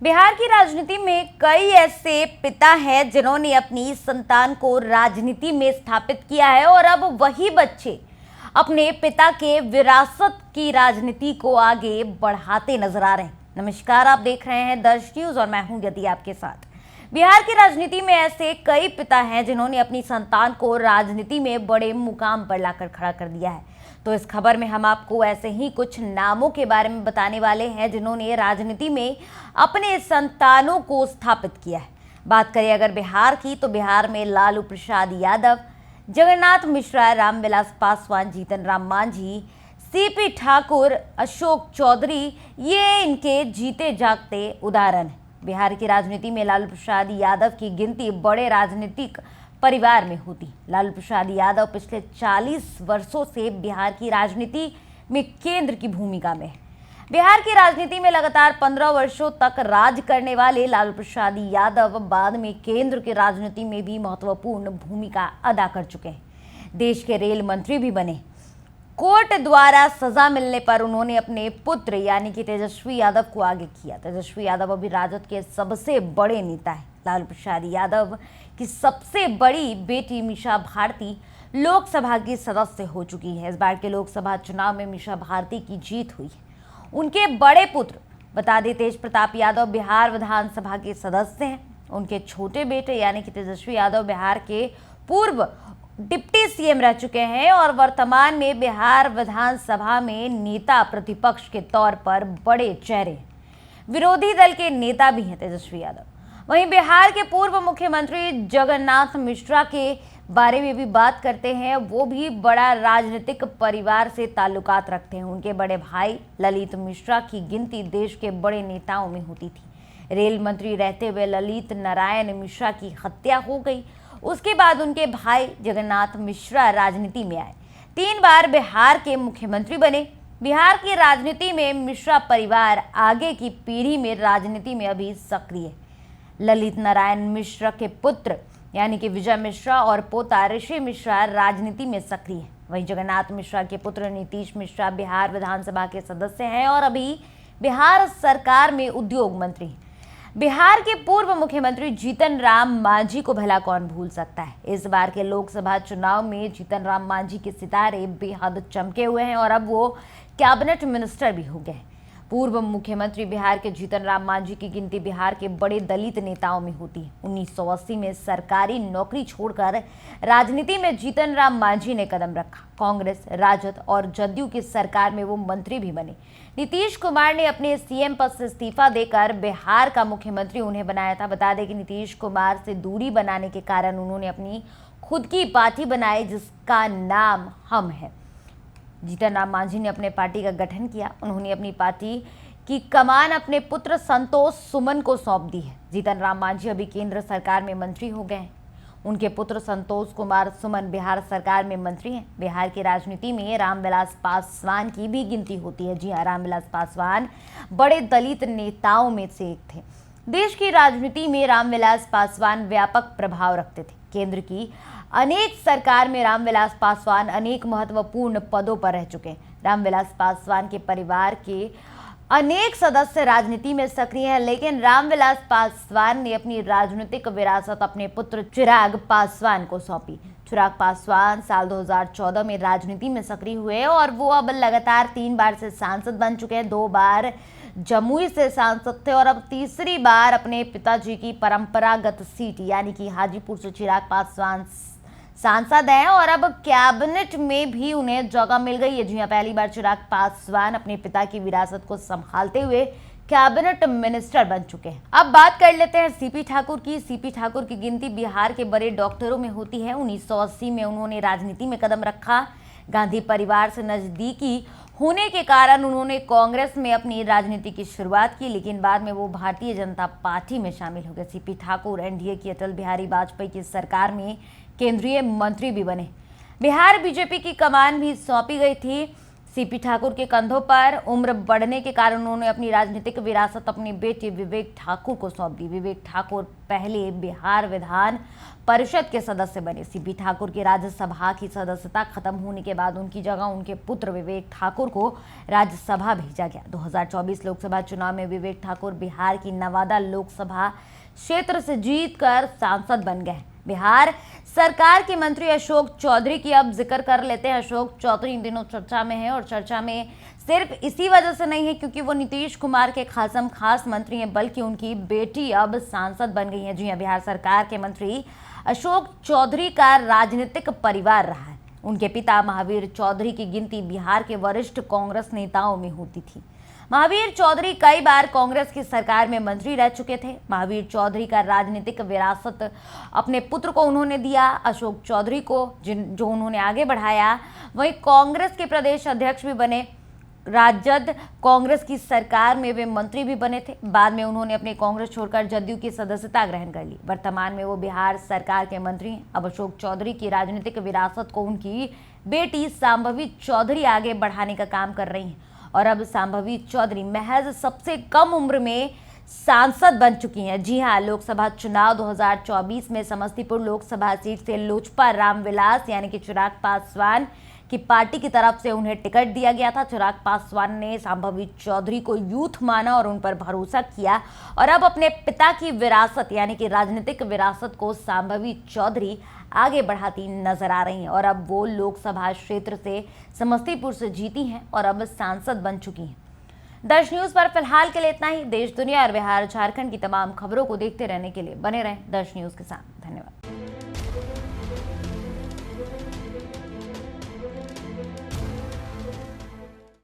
बिहार की राजनीति में कई ऐसे पिता हैं जिन्होंने अपनी संतान को राजनीति में स्थापित किया है और अब वही बच्चे अपने पिता के विरासत की राजनीति को आगे बढ़ाते नजर आ रहे हैं। नमस्कार, आप देख रहे हैं दर्श न्यूज और मैं हूं यदि आपके साथ। बिहार की राजनीति में ऐसे कई पिता हैं जिन्होंने अपनी संतान को राजनीति में बड़े मुकाम पर लाकर खड़ा कर दिया है। तो इस खबर में हम आपको ऐसे ही कुछ नामों के बारे में बताने वाले हैं जिन्होंने राजनीति में अपने संतानों को स्थापित किया है। बात करें अगर बिहार की, तो बिहार में लालू प्रसाद यादव, जगन्नाथ मिश्रा, रामविलास पासवान, जीतन राम मांझी, सीपी ठाकुर, अशोक चौधरी, ये इनके जीते जागते उदाहरण हैं। बिहार की राजनीति में लालू प्रसाद यादव की गिनती बड़े राजनीतिक परिवार में होती। लालू प्रसाद यादव पिछले 40 वर्षों से बिहार की राजनीति में केंद्र की भूमिका में है। बिहार की राजनीति में लगातार 15 वर्षों तक राज करने वाले लालू प्रसाद यादव बाद में केंद्र की राजनीति में भी महत्वपूर्ण भूमिका अदा कर चुके हैं। देश के रेल मंत्री भी बने। कोर्ट द्वारा सजा मिलने पर उन्होंने अपने पुत्र यानी कि तेजस्वी यादव को आगे किया। तेजस्वी यादव अभी राजद के सबसे बड़े नेता हैं। लालू प्रसाद यादव की सबसे बड़ी बेटी मीसा भारती लोकसभा की सदस्य हो चुकी है। इस बार के लोकसभा चुनाव में मीसा भारती की जीत हुई है। उनके बड़े पुत्र बता दें तेज प्रताप यादव बिहार विधानसभा के सदस्य हैं। उनके छोटे बेटे यानी कि तेजस्वी यादव बिहार के पूर्व डिप्टी सीएम रह चुके हैं और वर्तमान में बिहार विधानसभा में नेता प्रतिपक्ष के तौर पर बड़े चेहरे, विरोधी दल के नेता भी हैं तेजस्वी यादव। वहीं बिहार के पूर्व मुख्यमंत्री जगन्नाथ मिश्रा के बारे में भी बात करते हैं। वो भी बड़ा राजनीतिक परिवार से ताल्लुकात रखते हैं। उनके बड़े भाई ललित मिश्रा की गिनती देश के बड़े नेताओं में होती थी। रेल मंत्री रहते हुए ललित नारायण मिश्रा की हत्या हो गई। उसके बाद उनके भाई जगन्नाथ मिश्रा राजनीति में आए। 3 बार बिहार के मुख्यमंत्री बने। बिहार की राजनीति में मिश्रा परिवार आगे की पीढ़ी में राजनीति में अभी सक्रिय है। ललित नारायण मिश्रा के पुत्र यानी कि विजय मिश्रा और पोता ऋषि मिश्रा राजनीति में सक्रिय है। वहीं जगन्नाथ मिश्रा के पुत्र नीतीश मिश्रा बिहार विधानसभा के सदस्य हैं और अभी बिहार सरकार में उद्योग मंत्री हैं। बिहार के पूर्व मुख्यमंत्री जीतन राम मांझी को भला कौन भूल सकता है। इस बार के लोकसभा चुनाव में जीतन राम मांझी के सितारे बेहद चमके हुए हैं और अब वो कैबिनेट मिनिस्टर भी हो गए हैं। पूर्व मुख्यमंत्री बिहार के जीतन राम मांझी की गिनती बिहार के बड़े दलित नेताओं में होती है। 1980 में सरकारी नौकरी छोड़कर राजनीति में जीतन राम मांझी ने कदम रखा। कांग्रेस, राजद और जदयू की सरकार में वो मंत्री भी बने। नीतीश कुमार ने अपने सीएम पद से इस्तीफा देकर बिहार का मुख्यमंत्री उन्हें बनाया था। बता दें कि नीतीश कुमार से दूरी बनाने के कारण उन्होंने अपनी खुद की पार्टी बनाई जिसका नाम हम है। जीतन राम मांझी ने अपने पार्टी का गठन किया। उन्होंने अपनी पार्टी की कमान अपने पुत्र संतोष सुमन को सौंप दी है। जीतन राम मांझी अभी केंद्र सरकार में मंत्री हो गए हैं। उनके पुत्र संतोष कुमार सुमन बिहार सरकार में मंत्री हैं। बिहार की राजनीति में रामविलास पासवान की भी गिनती होती है। जी हाँ, रामविलास पासवान बड़े दलित नेताओं में से एक थे। देश की राजनीति में रामविलास पासवान व्यापक प्रभाव रखते थे। केंद्र की अनेक सरकार में रामविलास पासवान अनेक महत्वपूर्ण पदों पर रह चुके हैं। रामविलास पासवान के परिवार के अनेक सदस्य राजनीति में सक्रिय हैं, लेकिन रामविलास पासवान ने अपनी राजनीतिक विरासत अपने पुत्र चिराग पासवान को सौंपी। चिराग पासवान साल 2014 में राजनीति में सक्रिय हुए और वो अब लगातार 3 बार से सांसद बन चुके हैं। 2 बार जमुई से सांसद थे और अब तीसरी बार अपने पिताजी की परंपरागत सीट यानी कि हाजीपुर से चिराग पासवान सांसद हैं और अब कैबिनेट में भी उन्हें जगह मिल गई है। जी हाँ, पहली बार चिराग पासवान अपने पिता की विरासत को संभालते हुए कैबिनेट मिनिस्टर बन चुके हैं। अब बात कर लेते हैं सीपी ठाकुर की। सीपी ठाकुर की गिनती बिहार के बड़े डॉक्टरों में होती है। 1980 में उन्होंने राजनीति में कदम रखा। गांधी परिवार से नजदीकी होने के कारण उन्होंने कांग्रेस में अपनी राजनीति की शुरुआत की, लेकिन बाद में वो भारतीय जनता पार्टी में शामिल हो गए। सीपी ठाकुर एनडीए की अटल बिहारी वाजपेयी की सरकार में केंद्रीय मंत्री भी बने। बिहार बीजेपी की कमान भी सौंपी गई थी। सीपी ठाकुर के कंधों पर उम्र बढ़ने के कारण उन्होंने अपनी राजनीतिक विरासत अपनी बेटे विवेक ठाकुर को सौंप दी। विवेक ठाकुर पहले बिहार विधान परिषद के सदस्य बने। सीपी ठाकुर की राज्यसभा की सदस्यता खत्म होने के बाद उनकी जगह उनके पुत्र विवेक ठाकुर को राज्यसभा भेजा गया। 2024 लोकसभा चुनाव में विवेक ठाकुर बिहार की नवादा लोकसभा क्षेत्र से जीतकर सांसद बन गए। बिहार सरकार के मंत्री अशोक चौधरी की अब जिक्र कर लेते हैं। अशोक चौधरी इन दिनों चर्चा में है और चर्चा में सिर्फ इसी वजह से नहीं है क्योंकि वो नीतीश कुमार के खास मंत्री हैं, बल्कि उनकी बेटी अब सांसद बन गई है। जी हां, बिहार सरकार के मंत्री अशोक चौधरी का राजनीतिक परिवार रहा है। उनके पिता महावीर चौधरी की गिनती बिहार के वरिष्ठ कांग्रेस नेताओं में होती थी। महावीर चौधरी कई बार कांग्रेस की सरकार में मंत्री रह चुके थे। महावीर चौधरी का राजनीतिक विरासत अपने पुत्र को उन्होंने दिया, अशोक चौधरी को, जो उन्होंने आगे बढ़ाया। वहीं कांग्रेस के प्रदेश अध्यक्ष भी बने। राजद कांग्रेस की सरकार में वे मंत्री भी बने थे। बाद में उन्होंने अपने कांग्रेस छोड़कर जदयू की सदस्यता ग्रहण कर ली। वर्तमान में वो बिहार सरकार के मंत्री हैं। अब अशोक चौधरी की राजनीतिक विरासत को उनकी बेटी शांभवी चौधरी आगे बढ़ाने का काम कर रही हैं और अब शांभवी चौधरी महज सबसे कम उम्र में सांसद बन चुकी हैं। जी हां, लोकसभा चुनाव 2024 में समस्तीपुर लोकसभा सीट से लोजपा रामविलास यानी कि चिराग पासवान की पार्टी की तरफ से उन्हें टिकट दिया गया था। चिराग पासवान ने शांभवी चौधरी को यूथ माना और उन पर भरोसा किया और अब अपने पिता की विरासत यानी कि राजनीतिक विरासत को शांभवी चौधरी आगे बढ़ाती नजर आ रही हैं और अब वो लोकसभा क्षेत्र से समस्तीपुर से जीती हैं और अब सांसद बन चुकी हैं। दर्श न्यूज पर फिलहाल के लिए इतना ही। देश दुनिया और बिहार झारखंड की तमाम खबरों को देखते रहने के लिए बने रहें दर्श न्यूज के साथ। धन्यवाद।